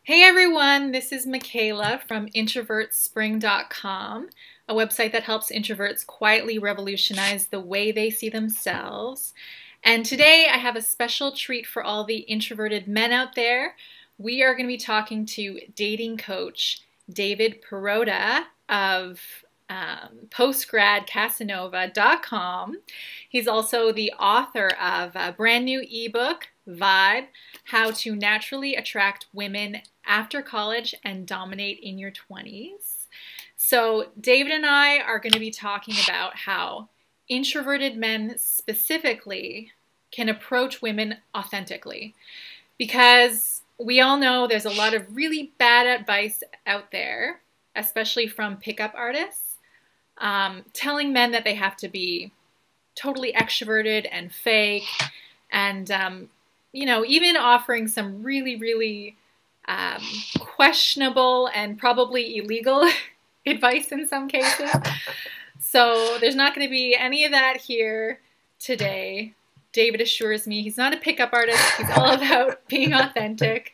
Hey everyone, this is Michaela from introvertspring.com, a website that helps introverts quietly revolutionize the way they see themselves. And today I have a special treat for all the introverted men out there. We are going to be talking to dating coach David Perrotta of postgradcasanova.com. He's also the author of a brand new ebook, Vibe, How to Naturally Attract Women After College and Dominate in Your 20s. So David and I are going to be talking about how introverted men specifically can approach women authentically. Because we all know there's a lot of really bad advice out there, especially from pickup artists, telling men that they have to be totally extroverted and fake, and even offering some really questionable and probably illegal advice in some cases. So there's not going to be any of that here today. David assures me he's not a pickup artist. He's all about being authentic.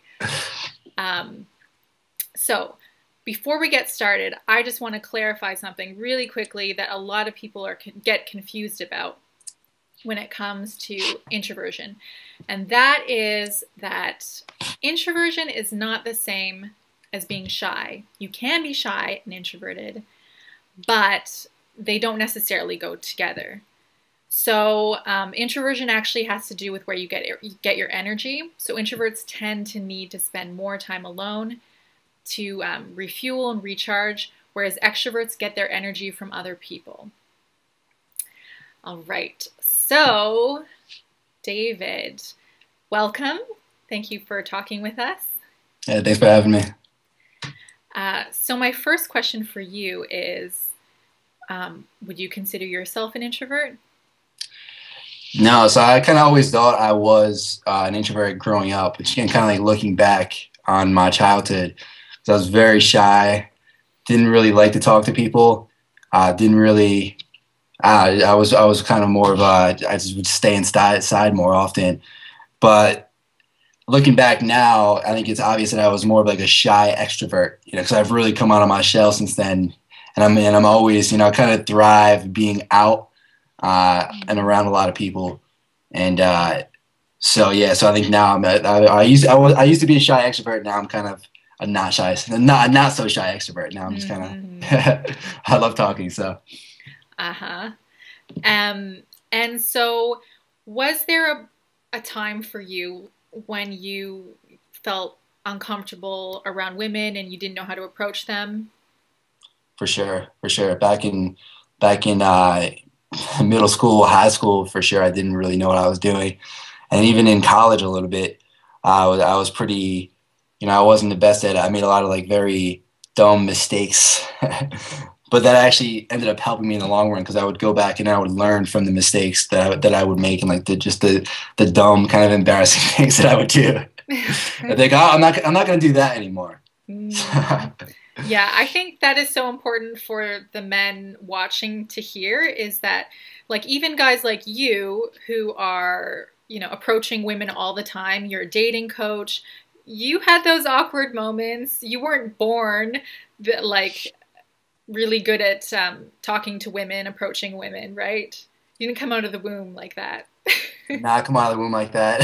So before we get started, I just want to clarify something really quickly that a lot of people get confused about when it comes to introversion. And that is that introversion is not the same as being shy. You can be shy and introverted, but they don't necessarily go together. So introversion actually has to do with where you get your energy. So introverts tend to need to spend more time alone to refuel and recharge, whereas extroverts get their energy from other people. All right, so David, welcome. Thank you for talking with us. Yeah, thanks for having me. So my first question for you is, would you consider yourself an introvert? No, so I kind of always thought I was an introvert growing up, but kind of like looking back on my childhood, because I was very shy, didn't really like to talk to people, didn't really. I was kind of more of a. I just would stay inside more often, but looking back now, I think it's obvious that I was more of like a shy extrovert, because I've really come out of my shell since then, and I'm always, kind of thrive being out and around a lot of people, and so yeah, so I think now I used to be a shy extrovert. Now I'm kind of a not so shy extrovert. Now I'm just kind of I love talking, so. Uh-huh. And so was there a time for you when you felt uncomfortable around women and you didn't know how to approach them? For sure, for sure. Back in middle school, high school, for sure, I didn't really know what I was doing, and even in college a little bit, I was pretty, I wasn't the best at it. I made a lot of like very dumb mistakes, but that actually ended up helping me in the long run because I would go back and I would learn from the mistakes that I would make and like the dumb kind of embarrassing things that I would do. I think, oh, I'm not going to do that anymore. Yeah, I think that is so important for the men watching to hear, is that like even guys like you who are, approaching women all the time, you're a dating coach, you had those awkward moments. You weren't born like really good at talking to women, approaching women, right? You didn't come out of the womb like that. Not come out of the womb like that.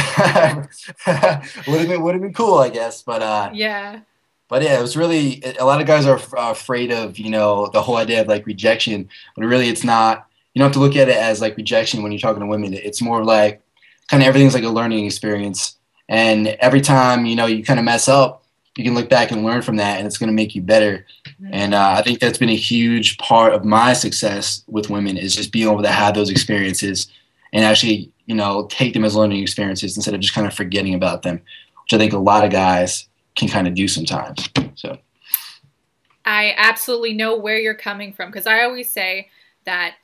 would have been cool, I guess, but Yeah. but yeah, it was really a lot of guys are afraid of the whole idea of like rejection, but really it's not. You don't have to look at it as like rejection when you're talking to women. It's more like kind of everything's like a learning experience, and every time you kind of mess up, you can look back and learn from that, and it's going to make you better. And I think that's been a huge part of my success with women is just being able to have those experiences and actually take them as learning experiences instead of just kind of forgetting about them, which I think a lot of guys can kind of do sometimes. So I absolutely know where you're coming from, because I always say that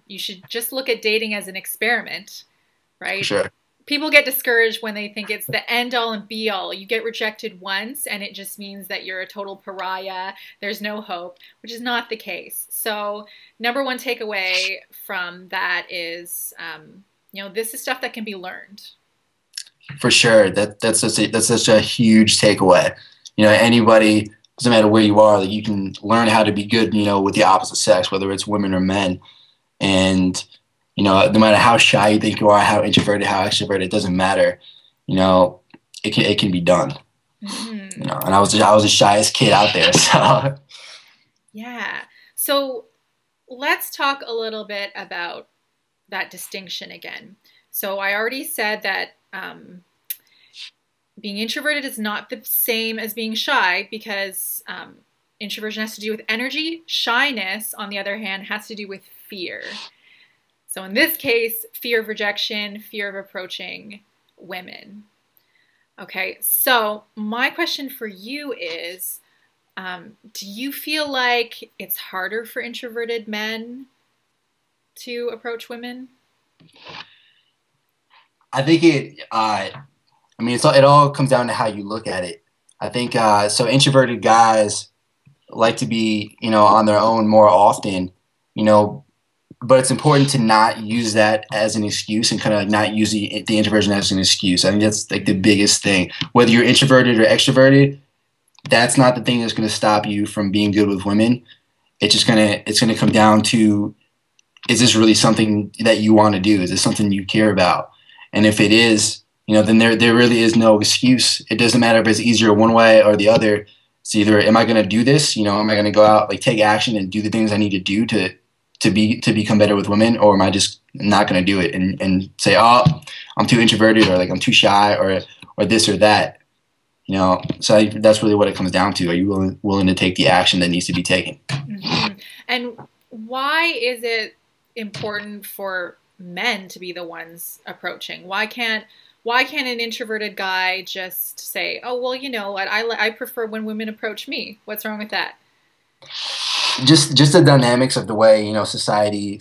you should just look at dating as an experiment, for right? sure. People get discouraged when they think it's the end all and be all. You get rejected once and it just means that you're a total pariah. There's no hope, which is not the case. So number one takeaway from that is, this is stuff that can be learned. For sure. That's such a huge takeaway. anybody, doesn't matter where you are, like you can learn how to be good, with the opposite sex, whether it's women or men. And, no matter how shy you think you are, how introverted, how extroverted, it doesn't matter. It can be done. Mm-hmm. And I was the shyest kid out there. So Yeah. So let's talk a little bit about that distinction again. So I already said that being introverted is not the same as being shy because introversion has to do with energy. Shyness, on the other hand, has to do with fear. So in this case, fear of rejection, fear of approaching women. Okay, so my question for you is, do you feel like it's harder for introverted men to approach women? I think it all comes down to how you look at it. I think so. Introverted guys like to be, on their own more often, you know, but it's important to not use that as an excuse and kind of like not use the introversion as an excuse. I think that's like the biggest thing. Whether you're introverted or extroverted, that's not the thing that's going to stop you from being good with women. It's gonna come down to, is this really something that you want to do? Is this something you care about? And if it is, then there really is no excuse. It doesn't matter if it's easier one way or the other. It's either, am I going to do this? Am I going to go out, like take action and do the things I need to do to become better with women, or am I just not going to do it and say, oh, I'm too introverted, or like I'm too shy, or this or that. So that's really what it comes down to. Are you willing to take the action that needs to be taken? Mm-hmm. And why is it important for men to be the ones approaching? Why can't an introverted guy just say, "Oh, well, you know what? I prefer when women approach me." What's wrong with that? Just the dynamics of the way society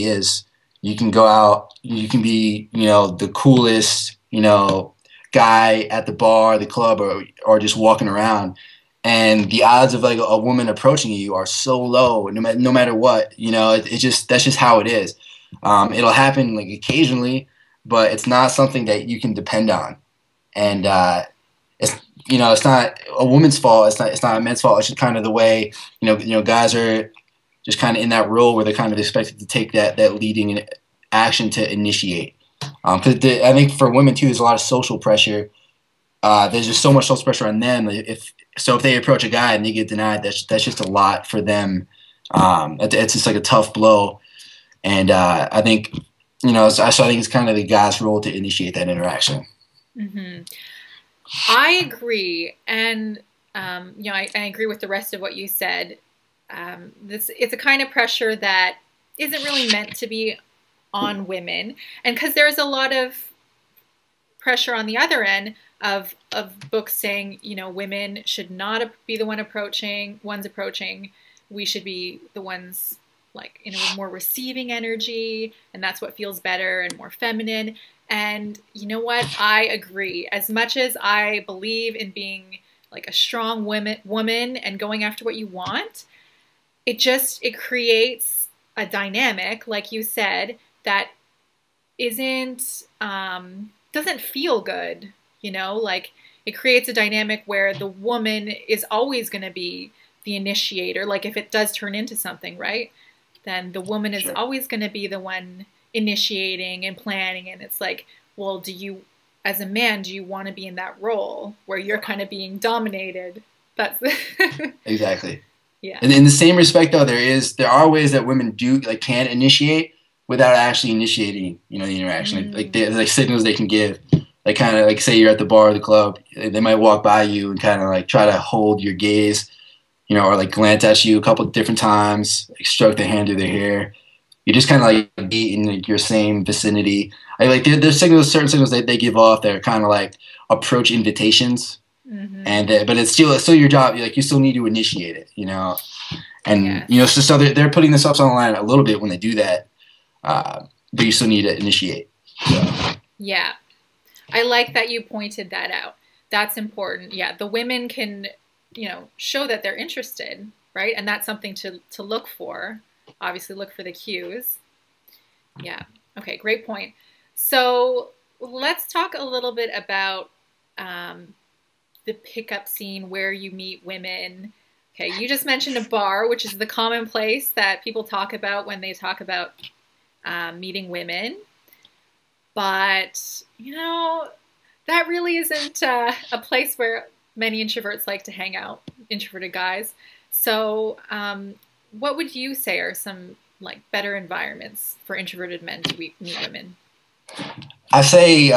is. You can go out, you can be the coolest guy at the bar, the club, or just walking around, and the odds of like a woman approaching you are so low, no matter what. It just, that's just how it is. It'll happen like occasionally, but it's not something that you can depend on. And it's it's not a woman's fault. It's not a man's fault. It's just kind of the way guys are just kind of in that role where they're kind of expected to take that leading action to initiate. Because I think for women too, there's a lot of social pressure. There's just so much social pressure on them. If they approach a guy and they get denied, that's just a lot for them. It's just like a tough blow. And I think so I think it's kind of the guy's role to initiate that interaction. Mm-hmm. I agree, and I agree with the rest of what you said. It's a kind of pressure that isn't really meant to be on women, and because there's a lot of pressure on the other end of books saying women should not be the ones approaching. We should be the ones like more receiving energy, and that's what feels better and more feminine. And you know what? I agree. As much as I believe in being like a strong woman and going after what you want, it creates a dynamic, like you said, that isn't doesn't feel good. Like it creates a dynamic where the woman is always going to be the initiator. Like if it does turn into something, right? Then the woman is Sure. always going to be the one initiating and planning. And it's like, well, as a man, do you want to be in that role where you're kind of being dominated? That's Exactly. yeah. And in the same respect, though, there are ways that women can initiate without actually initiating, the interaction. Like Mm. like signals they can give. Like kind of like, say you're at the bar or the club, they might walk by you and kind of like try to hold your gaze, or like glance at you a couple of different times, like stroke their hand through their hair. You just kind of like be in like your same vicinity. There's certain signals that they give off that are kind of like approach invitations, Hmm. and but it's still your job. Like you still need to initiate it, and Yes. so they're putting themselves on the line a little bit when they do that, but you still need to initiate. So. Yeah. I like that you pointed that out. That's important. Yeah. The women can, show that they're interested, right? And that's something to look for. Obviously, look for the cues. Yeah. Okay. Great point. So let's talk a little bit about um, the pickup scene where you meet women. Okay, you just mentioned a bar, which is the common place that people talk about when they talk about meeting women. But, that really isn't a place where many introverts like to hang out, introverted guys. So, what would you say are some like better environments for introverted men to meet women? I say,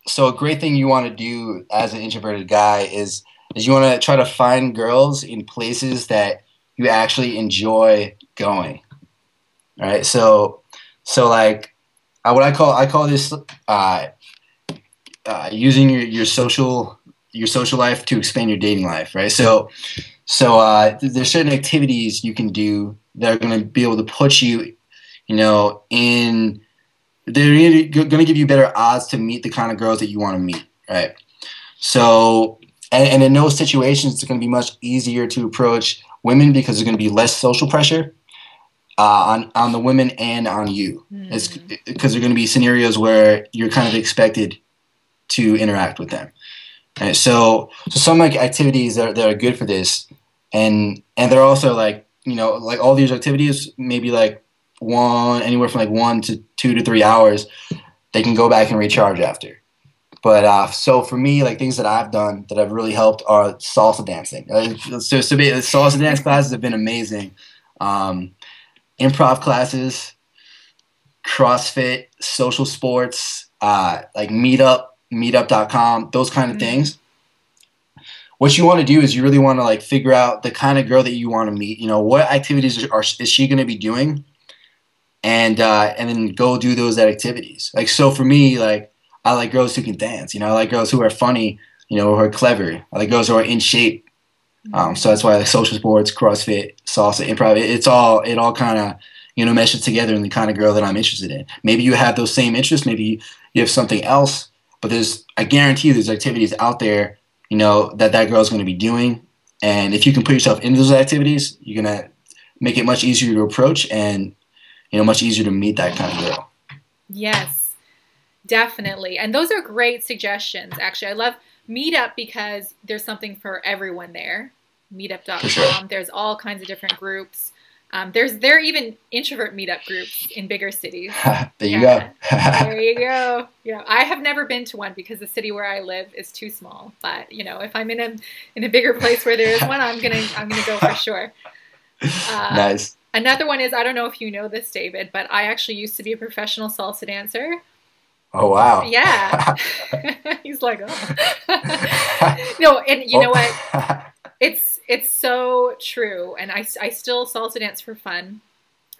so a great thing you want to do as an introverted guy is you want to try to find girls in places that you actually enjoy going. All right. So like, I call this using your social life to expand your dating life, right? There's certain activities you can do that are going to be able to put you, in. They're going to give you better odds to meet the kind of girls that you want to meet, right? So, and in those situations, it's going to be much easier to approach women because there's going to be less social pressure on the women and on you. It's because there are going to be scenarios where you're kind of expected to interact with them. Right? So some like activities that are good for this, and they're also like like all these activities maybe like anywhere from like 1 to 2 to 3 hours. They can go back and recharge after. But so for me, like things that I've done that have really helped are salsa dancing. Salsa dance classes have been amazing. Improv classes, CrossFit, social sports, like meetup.com, those kind of things. What you want to do is you really want to like figure out the kind of girl that you want to meet. What activities is she going to be doing, and then go do those activities. Like so for me, like I like girls who can dance. I like girls who are funny. Who are clever. I like girls who are in shape. So that's why like social sports, CrossFit, salsa, improv. It all kind of meshes together in the kind of girl that I'm interested in. Maybe you have those same interests. Maybe you have something else. But I guarantee you there's activities out there, that girl's going to be doing. And if you can put yourself into those activities, you're going to make it much easier to approach and, much easier to meet that kind of girl. Yes, definitely. And those are great suggestions, actually. I love Meetup because there's something for everyone there. Meetup.com. Sure. There's all kinds of different groups. There are even introvert meetup groups in bigger cities. There you go. There you go. Yeah, I have never been to one because the city where I live is too small. But if I'm in a bigger place where there is one, I'm gonna go for sure. Nice. Another one is, I don't know if you know this, David, but I actually used to be a professional salsa dancer. Oh wow. Yeah. He's like, oh. No, and you know what? It's so true, and I still salsa dance for fun.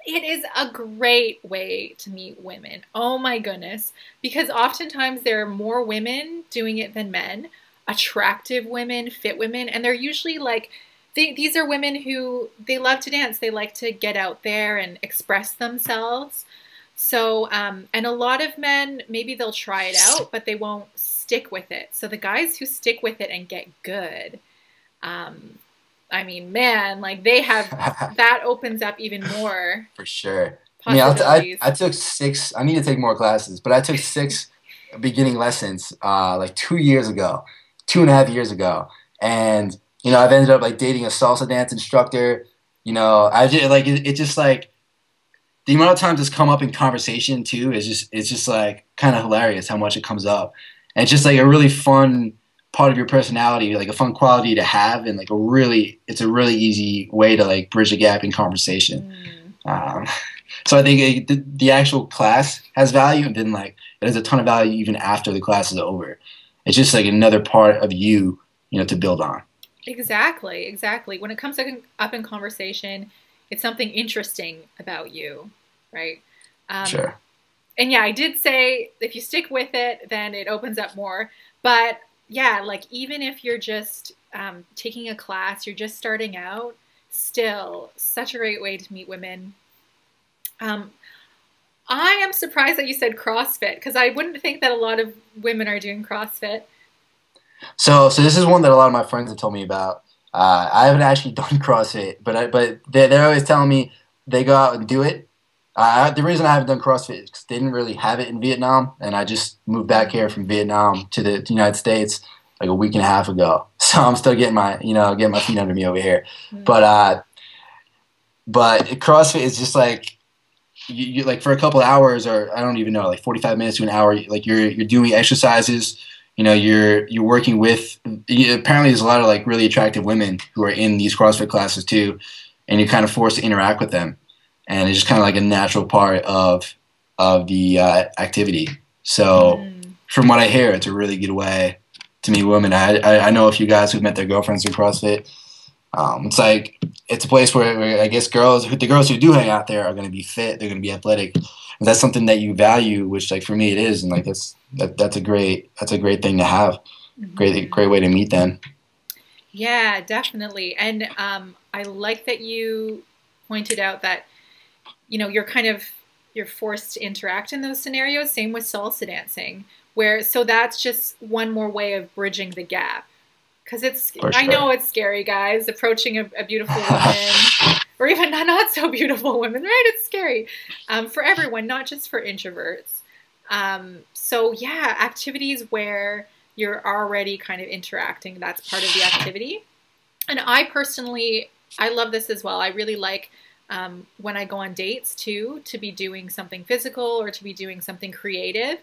It is a great way to meet women. Oh my goodness. Because oftentimes there are more women doing it than men, attractive women, fit women, and they're usually like, these are women who, they love to dance. They like to get out there and express themselves. So, and a lot of men, maybe they'll try it out, but they won't stick with it. So the guys who stick with it and get good, I mean, man, like they have, that opens up even more. For sure. Possibilities. I took 6, I need to take more classes, but I took 6 beginning lessons, like 2 years ago, 2.5 years ago. And, I've ended up like dating a salsa dance instructor. I just like, it's just like, the amount of times it's come up in conversation too is it's just like kind of hilarious how much it comes up. And it's just like a really fun part of your personality, like a fun quality to have, and like it's a really easy way to like bridge a gap in conversation. So I think the actual class has value, and then like it has a ton of value even after the class is over. It's just like another part of you, to build on. Exactly. When it comes up in conversation, it's something interesting about you, right? Sure. And yeah, I did say if you stick with it, then it opens up more. But yeah, like even if you're just taking a class, you're just starting out, still such a great way to meet women. I am surprised that you said CrossFit, because I wouldn't think that a lot of women are doing CrossFit. So this is one that a lot of my friends have told me about. I haven't actually done CrossFit, but they're always telling me they go out and do it. The reason I haven't done CrossFit is because they didn't really have it in Vietnam, and I just moved back here from Vietnam to the United States like a week and a half ago. So I'm still getting my, getting my feet under me over here. Mm. But CrossFit is just like, you like for a couple of hours, or I don't even know, like 45 minutes to an hour, like you're doing exercises, you're working with, apparently there's a lot of like really attractive women who are in these CrossFit classes too, and you're kind of forced to interact with them, and it's just kind of like a natural part of the activity. So from what I hear, it's a really good way to meet women. I know a few guys who've met their girlfriends in CrossFit. It's like, it's a place where I guess the girls who do hang out there are going to be fit. They're going to be athletic. And that's something that you value, which like for me it is. And like that's a great thing to have. Great way to meet them. Yeah, definitely. And I like that you pointed out that, you're forced to interact in those scenarios. Same with salsa dancing, so that's just one more way of bridging the gap. Because I know it's scary, guys, approaching a beautiful woman, or even not so beautiful women, right? It's scary for everyone, not just for introverts. So yeah, activities where you're already kind of interacting, that's part of the activity. And I love this as well. I really like when I go on dates too, to be doing something physical or to be doing something creative,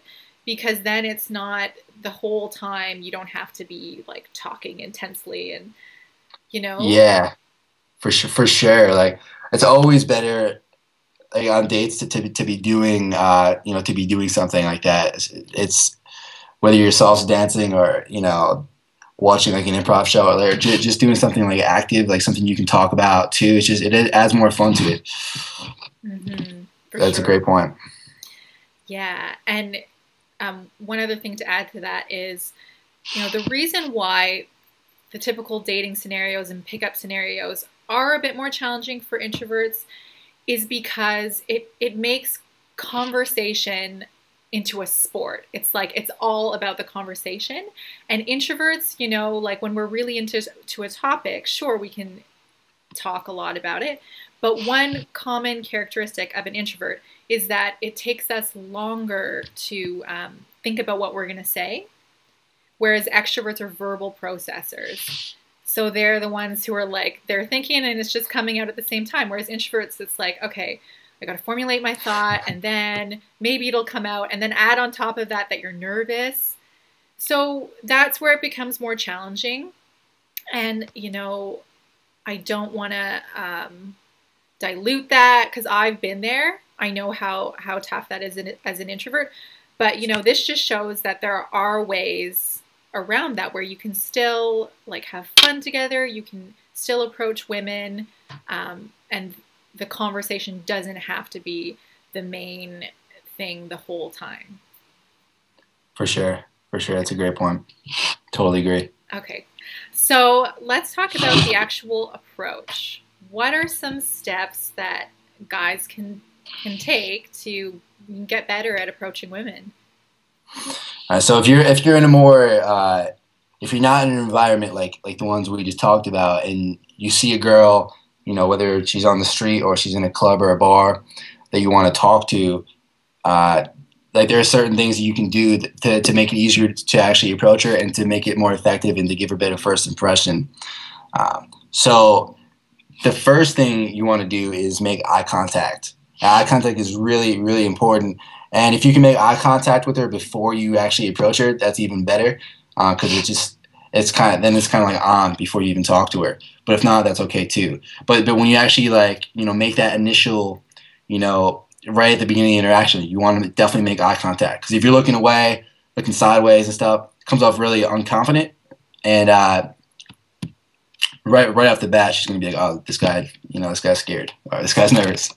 because then it's not the whole time. You don't have to be like talking intensely and, Yeah, for sure. Like it's always better like on dates to be doing, to be doing something like that. It's whether you're salsa dancing or, watching like an improv show, or just doing something like active, like something you can talk about too. It adds more fun to it. That's a great point. Yeah. And one other thing to add to that is, the reason why the typical dating scenarios and pickup scenarios are a bit more challenging for introverts is because it makes conversation into a sport. It's like it's all about the conversation. And introverts, like when we're really into a topic, sure, we can talk a lot about it. But one common characteristic of an introvert is that it takes us longer to think about what we're going to say, whereas extroverts are verbal processors. So they're the ones who are like, they're thinking and it's just coming out at the same time. Whereas introverts, it's like, okay, I got to formulate my thought and then maybe it'll come out, and then add on top of that you're nervous. So that's where it becomes more challenging. And, I don't want to dilute that, because I've been there. I know how tough that is as an introvert. But, this just shows that there are ways around that where you can still like have fun together. You can still approach women, and the conversation doesn't have to be the main thing the whole time. For sure. That's a great point. Totally agree. Okay. So let's talk about the actual approach. What are some steps that guys can take to get better at approaching women? So if you're in a more if you're not in an environment like the ones we just talked about, and you see a girl, whether she's on the street or she's in a club or a bar that you want to talk to, like there are certain things that you can do to make it easier to actually approach her and to make it more effective and to give her a better first impression. So the first thing you want to do is make eye contact. Eye contact is really, really important. And if you can make eye contact with her before you actually approach her, that's even better, because it's kind of like on before you even talk to her. But if not, that's okay too. But when you actually make that initial, right at the beginning of the interaction, you want to definitely make eye contact, because if you're looking away, looking sideways and stuff, it comes off really unconfident, and right off the bat, she's gonna be like, oh, this guy's scared, or this guy's nervous.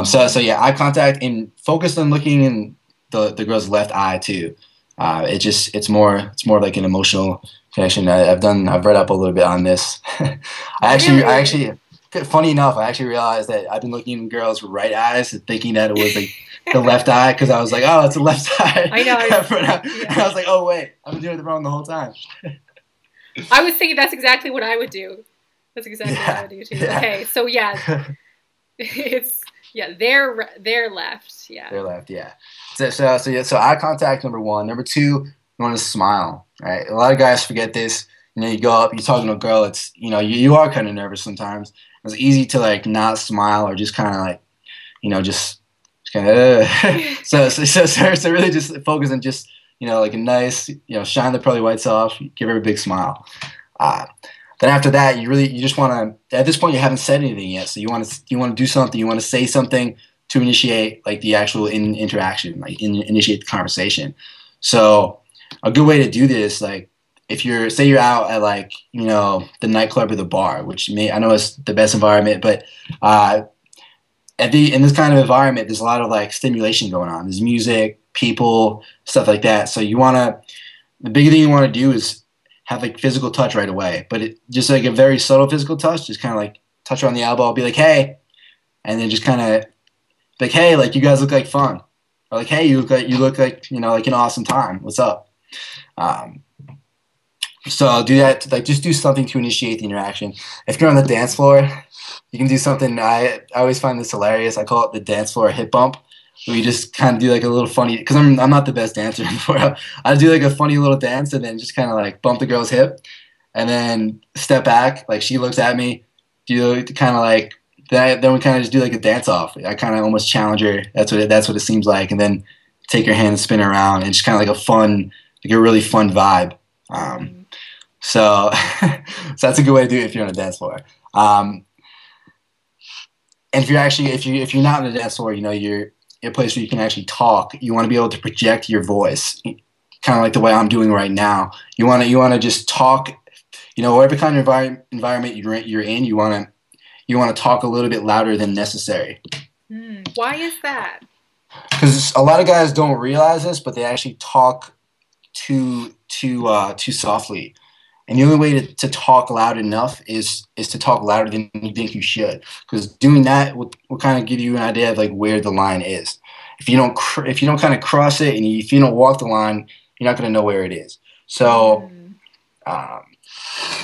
So yeah, eye contact, and focus on looking in the girl's left eye too. It's more like an emotional connection. I've read up a little bit on this. I actually, funny enough, I actually realized that I've been looking in girls' right eyes and thinking that it was like the left eye, because I was like, oh, it's the left eye. I know. And I was like, oh wait, I've been doing it wrong the whole time. I was thinking that's exactly what I would do. That's exactly what I would do too. Yeah. Okay, so yeah, they're left. Yeah. They're left. Yeah. So eye contact, number one. Number two, you want to smile, right? A lot of guys forget this. You know, you go up, you're talking to a girl. It's, you know, you are kind of nervous sometimes. It's easy to like not smile or just kind of like, you know, just kind of. So really just focus on just, you know, like a nice, you know, shine the pearly whites off, give her a big smile. Uh, then after that, you just want to. At this point, you haven't said anything yet, so you want to do something. You want to say something to initiate like the actual interaction, like initiate the conversation. So a good way to do this, like if you're out at like, you know, the nightclub or the bar, which I know is the best environment, but in this kind of environment, there's a lot of like stimulation going on. There's music, people, stuff like that. So the big thing you want to do is have like physical touch right away, but just like a very subtle physical touch, just kind of like touch her on the elbow, be like, hey, and then just kind of like, hey, like you guys look like fun, or like, hey, you look like, you know, like an awesome time. What's up? So I'll do that. Like, just do something to initiate the interaction. If you're on the dance floor, you can do something. I always find this hilarious. I call it the dance floor hip bump. Where you just kind of do like a little funny, because I'm not the best dancer before. I do like a funny little dance and then just kind of like bump the girl's hip, and then step back. Like she looks at me, do kind of like that. Then we kind of just do like a dance off. I kind of almost challenge her. That's what it seems like, and then take her hand and spin her around, and just kind of like a really fun vibe. So that's a good way to do it if you're on a dance floor. And if you're not on a dance floor, you know, you're a place where you can actually talk. You want to be able to project your voice, kind of like the way I'm doing right now. You want to just talk. You know, whatever kind of environment you're in, you want to talk a little bit louder than necessary. Why is that? Because a lot of guys don't realize this, but they actually talk too softly. And the only way to talk loud enough is to talk louder than you think you should. Because doing that will kind of give you an idea of like where the line is. If you don't kind of cross it, and if you don't walk the line, you're not going to know where it is. So,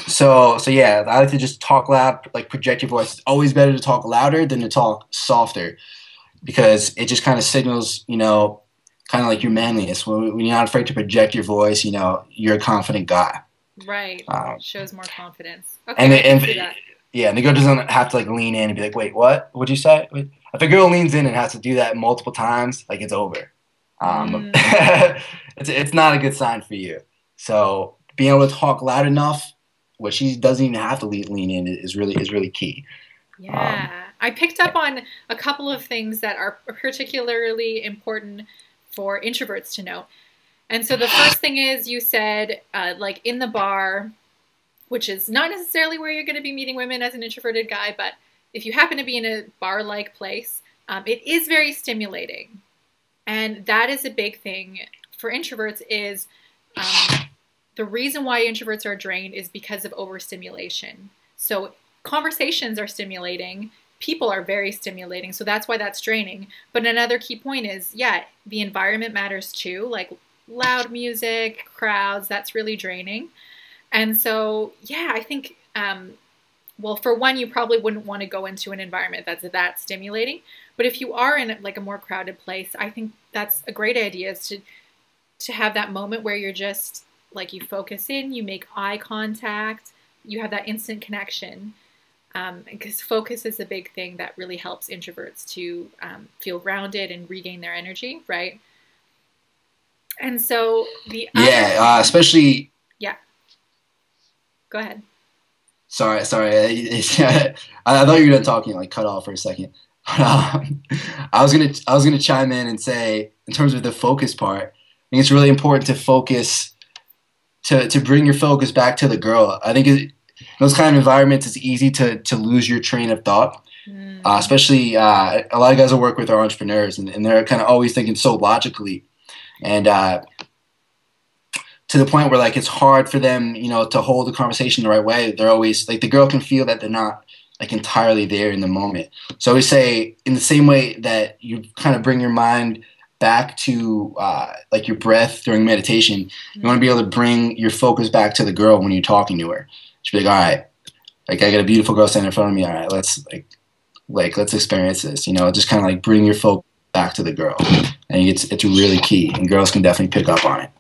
so yeah, I like to just talk loud, like project your voice. It's always better to talk louder than to talk softer, because it just kind of signals, you know, kind of like your manliness. When you're not afraid to project your voice, you know, you're a confident guy. Right. Shows more confidence. Okay, and I can see that. Yeah, and the girl doesn't have to like lean in and be like, wait, what? What'd you say? If a girl leans in and has to do that multiple times, like it's over. It's not a good sign for you. So being able to talk loud enough, where she doesn't even have to lean in, is really key. Yeah, I picked up on a couple of things that are particularly important for introverts to know. And so the first thing is, you said, like in the bar, which is not necessarily where you're going to be meeting women as an introverted guy, but if you happen to be in a bar-like place, it is very stimulating. And that is a big thing for introverts. Is the reason why introverts are drained is because of overstimulation. So conversations are stimulating. People are very stimulating. So that's why that's draining. But another key point is, yeah, the environment matters too. Like loud music, crowds, that's really draining. And so, yeah, I think, well, for one, you probably wouldn't want to go into an environment that's that stimulating. But if you are in like a more crowded place, I think that's a great idea, is to have that moment where you're just like, you focus in, you make eye contact, you have that instant connection. Because focus is a big thing that really helps introverts to feel grounded and regain their energy, right? And so especially. Yeah. Go ahead. Sorry. I thought you were done talking, like cut off for a second. I was gonna chime in and say, in terms of the focus part, I think it's really important to focus, to bring your focus back to the girl. I think in those kind of environments, it's easy to lose your train of thought. Especially a lot of guys I work with are entrepreneurs, and they're kind of always thinking so logically. And to the point where like it's hard for them, you know, to hold the conversation the right way. They're always like, the girl can feel that they're not like entirely there in the moment. So I always say, in the same way that you kind of bring your mind back to like your breath during meditation, you want to be able to bring your focus back to the girl when you're talking to her. She'll be like, all right, like I got a beautiful girl standing in front of me. All right, let's experience this. You know, just kind of like bring your focus back to the girl. And it's really key, and girls can definitely pick up on it.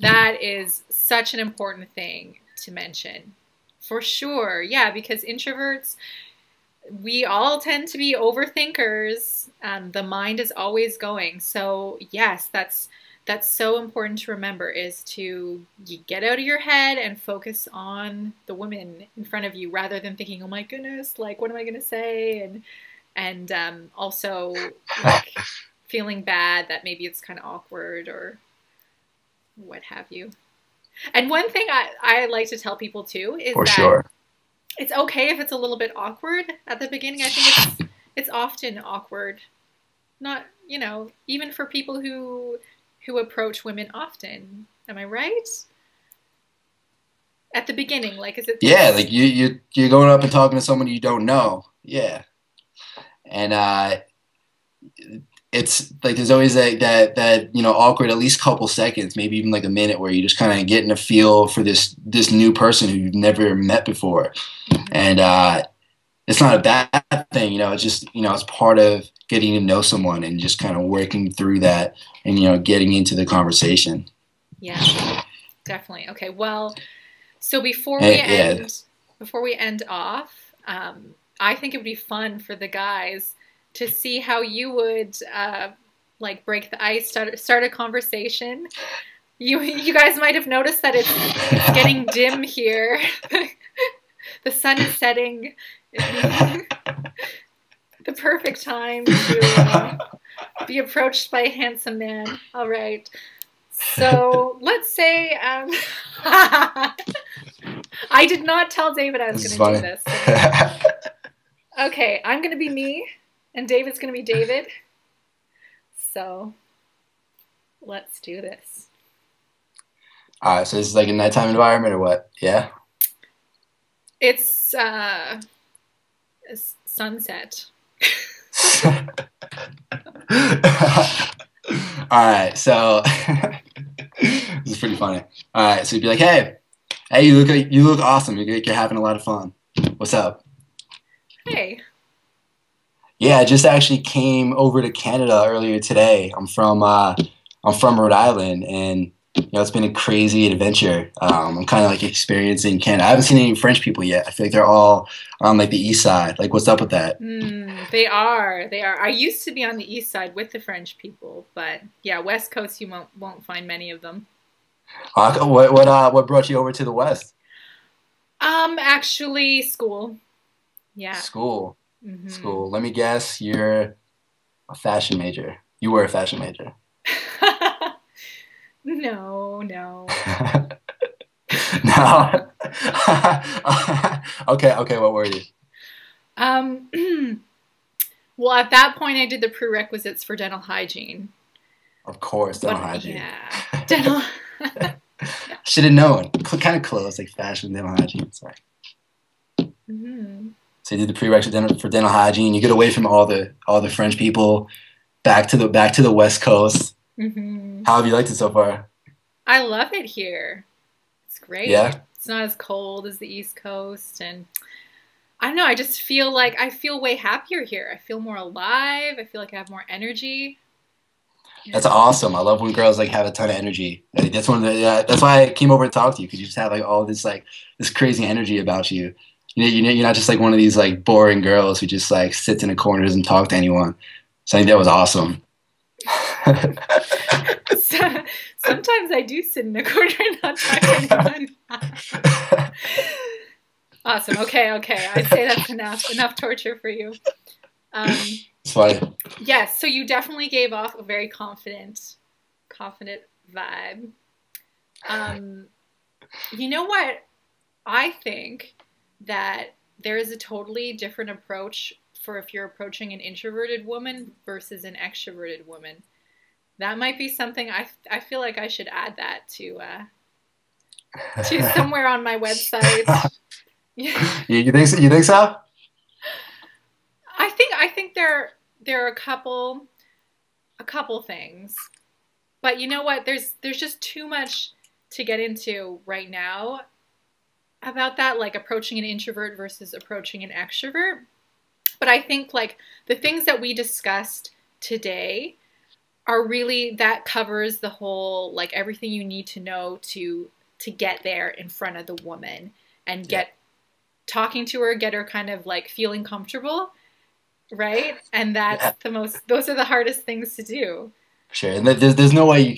That is such an important thing to mention. For sure. Yeah, because introverts, we all tend to be overthinkers. The mind is always going. So yes, that's so important to remember, is to get out of your head and focus on the woman in front of you rather than thinking, oh my goodness, like what am I going to say? And also like feeling bad that maybe it's kind of awkward or what have you. And one thing I like to tell people too is For that sure. it's okay if it's a little bit awkward at the beginning. I think it's often awkward. Not, even for people who approach women often. Am I right? At the beginning, like is it Yeah, like you're going up and talking to someone you don't know. Yeah. And it's like there's always that awkward at least couple seconds, maybe even like a minute, where you just kind of getting a feel for this new person who you've never met before, and it's not a bad thing, it's just it's part of getting to know someone and just kind of working through that and getting into the conversation. Yeah, definitely. Okay, well, so Yeah. before we end off, I think it would be fun for the guys to see how you would like break the ice, start a conversation. You guys might have noticed that it's getting dim here. The sun is setting. The perfect time to be approached by a handsome man. All right. So let's say I did not tell David I was going to do this. Okay, I'm going to be me, and David's going to be David. So let's do this. All right, so this is like a nighttime environment or what? Yeah. It's sunset. All right, so this is pretty funny. All right, so you'd be like, hey, you look awesome. You're having a lot of fun. What's up? Hey. Yeah, I just actually came over to Canada earlier today. I'm from Rhode Island, and it's been a crazy adventure. I'm kind of like experiencing Canada. I haven't seen any French people yet. I feel like they're all on like the east side. Like, what's up with that? They are. They are. I used to be on the east side with the French people, but yeah, West Coast you won't find many of them. What brought you over to the West? Actually, school. Yeah. School. Mm-hmm. School. Let me guess, you're a fashion major. You were a fashion major. No. No. Okay, what were you? Well, at that point, I did the prerequisites for dental hygiene. Of course, dental hygiene. Yeah, dental. Should have known. Kind of close, like fashion, dental hygiene. Sorry. Mm-hmm. So you did the prerequisite for dental hygiene. You get away from all the French people, back to the West Coast. Mm-hmm. How have you liked it so far? I love it here. It's great. Yeah. It's not as cold as the East Coast, and I don't know. I just feel like I feel way happier here. I feel more alive. I feel like I have more energy. That's awesome. I love when girls like have a ton of energy. Like, that's that's why I came over to talk to you, because you just have like all this this crazy energy about you. You're not just like one of these like boring girls who just like sits in a corner and doesn't talk to anyone. So I think that was awesome. Sometimes I do sit in a corner and not talk to anyone. Awesome. Okay. I'd say that's enough torture for you. It's funny. Yes. So you definitely gave off a very confident vibe. You know what? I think that there is a totally different approach for if you're approaching an introverted woman versus an extroverted woman. That might be something I feel like I should add that to somewhere on my website. You think so? I think there are a couple things, but you know what? There's just too much to get into right now about that, like approaching an introvert versus approaching an extrovert. But I think like the things that we discussed today are really, that covers the whole, like everything you need to know to get there in front of the woman and Yeah. get talking to her, get her kind of like feeling comfortable, right? And that's Yeah. the most, those are the hardest things to do. Sure. And there's no way you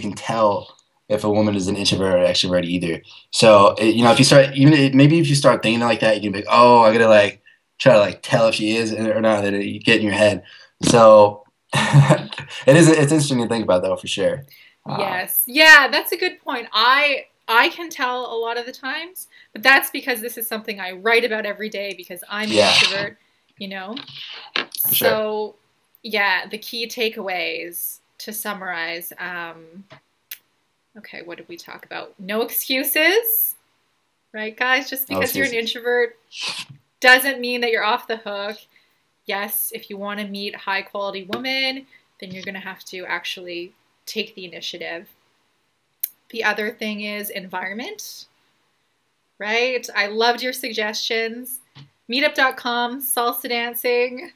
can tell if a woman is an introvert or extrovert either. So if you start maybe if you start thinking like that, you can be like, oh, I gotta like try to like tell if she is or not. That you get in your head. So it's interesting to think about though for sure. Uh, Yes. Yeah, that's a good point. I can tell a lot of the times, but that's because this is something I write about every day because I'm an yeah, introvert, you know. for sure. So, yeah, the key takeaways to summarize. Okay, what did we talk about? No excuses, right, guys? Just No because you're an excuses. introvert doesn't mean that you're off the hook. Yes, if you want to meet high quality women, then you're going to have to actually take the initiative. The other thing is environment, right? I loved your suggestions. Meetup.com, salsa dancing.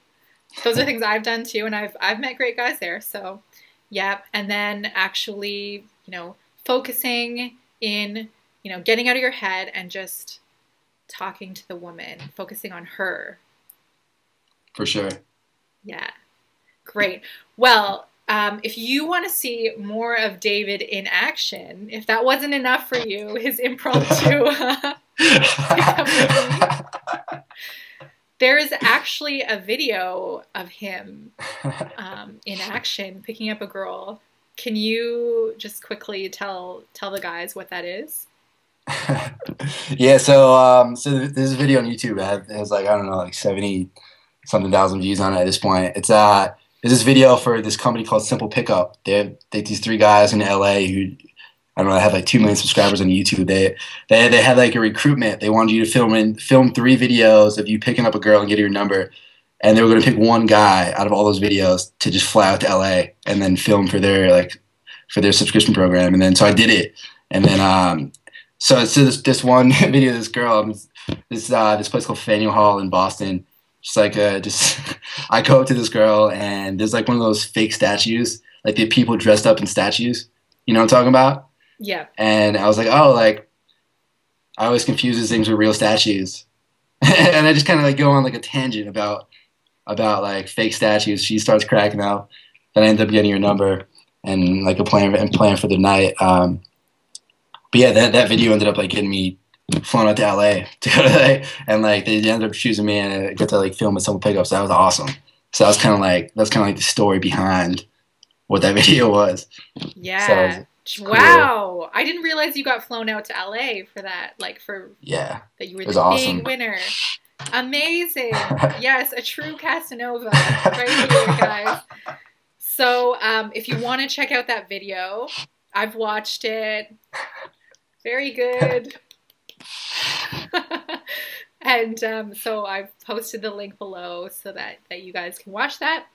Those are things I've done too, and I've met great guys there. So, yeah. And then actually, focusing in, getting out of your head and just talking to the woman, focusing on her. For sure. Yeah. Great. Well, if you want to see more of David in action, if that wasn't enough for you, his impromptu pickup with me, there is actually a video of him in action picking up a girl. Can you just quickly tell the guys what that is? Yeah, so this video on YouTube has like I don't know like 70 something thousand views on it at this point. It's this video for this company called Simple Pickup. They these three guys in LA who I don't know, have like 2 million subscribers on YouTube. They had like a recruitment. They wanted you to film 3 videos of you picking up a girl and getting her number, and they were going to pick one guy out of all those videos to just fly out to LA and then film for their subscription program. And then so I did it, and then so this one video of this girl, this place called Faneuil Hall in Boston. Just I go up to this girl and there's like one of those fake statues, like the people dressed up in statues. You know what I'm talking about? Yeah. And I was like, oh, like I always confuse these things with real statues, and I just kind of like go on like a tangent about like fake statues. She starts cracking up, then I end up getting her number and like a plan for the night. But yeah, that video ended up like getting me flown out to LA to go to and like they ended up choosing me and I got to like film with some pickups. So that was awesome. So that's kind of like the story behind what that video was. So it Yeah. was cool. Wow. I didn't realize you got flown out to LA for that, like for Yeah, that you were it was the big awesome. winner. Amazing. Yes, a true Casanova right here, guys. So, if you want to check out that video, I've watched it. Very good. And so I've posted the link below so that you guys can watch that.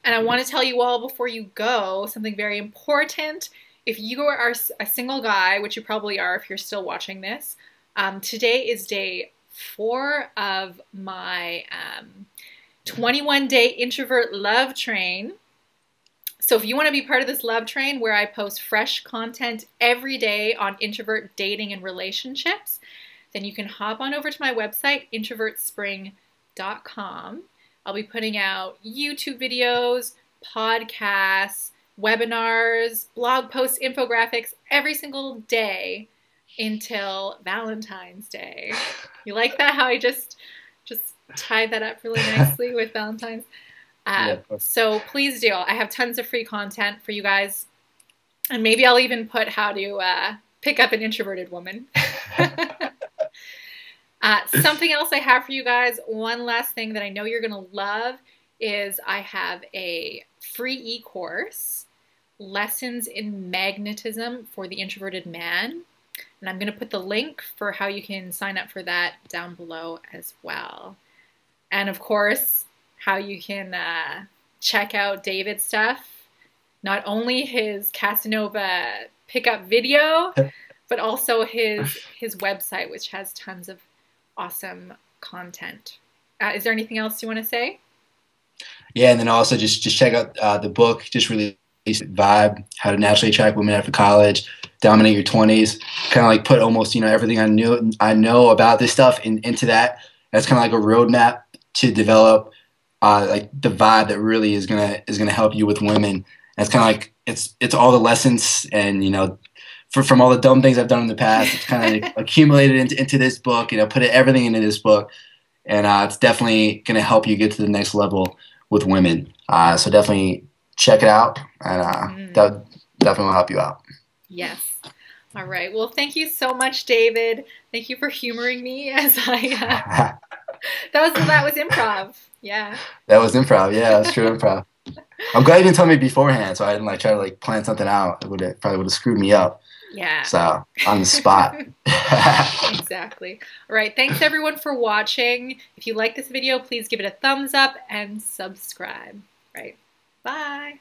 And I want to tell you all before you go something very important. If you are a single guy, which you probably are if you're still watching this, today is day 4 of my 21-day introvert love train. So if you want to be part of this love train where I post fresh content every day on introvert dating and relationships, then you can hop on over to my website, introvertspring.com. I'll be putting out YouTube videos, podcasts, webinars, blog posts, infographics every single day until Valentine's Day. You like that? How I just tied that up really nicely with Valentine's? Yeah. So please do. I have tons of free content for you guys. And maybe I'll even put how to pick up an introverted woman. Something else I have for you guys, one last thing that I know you're going to love is I have a free e-course, Lessons in Magnetism for the Introverted Man. And I'm going to put the link for how you can sign up for that down below as well. And of course, how you can check out David's stuff, not only his Casanova pickup video, but also his website, which has tons of awesome content. Is there anything else you want to say? Yeah, and then also just check out the book. Just released Vibe: How to Naturally Attract Women After College, Dominate Your 20s. Kind of like put almost everything I know about this stuff into that. That's kind of like a roadmap to develop like the vibe that really is gonna help you with women. And it's kind of like it's all the lessons and from all the dumb things I've done in the past. It's kind of like accumulated into this book. Put everything into this book, and it's definitely gonna help you get to the next level with women. So definitely check it out, and that definitely will help you out. Yes. All right. Well, thank you so much, David. Thank you for humoring me as I. That was improv. Yeah. That was improv. Yeah, that's true improv. I'm glad you didn't tell me beforehand, so I didn't like try to like plan something out. It probably would have screwed me up. Yeah. So on the spot. Exactly. All right. Thanks everyone for watching. If you like this video, please give it a thumbs up and subscribe. Right. Bye.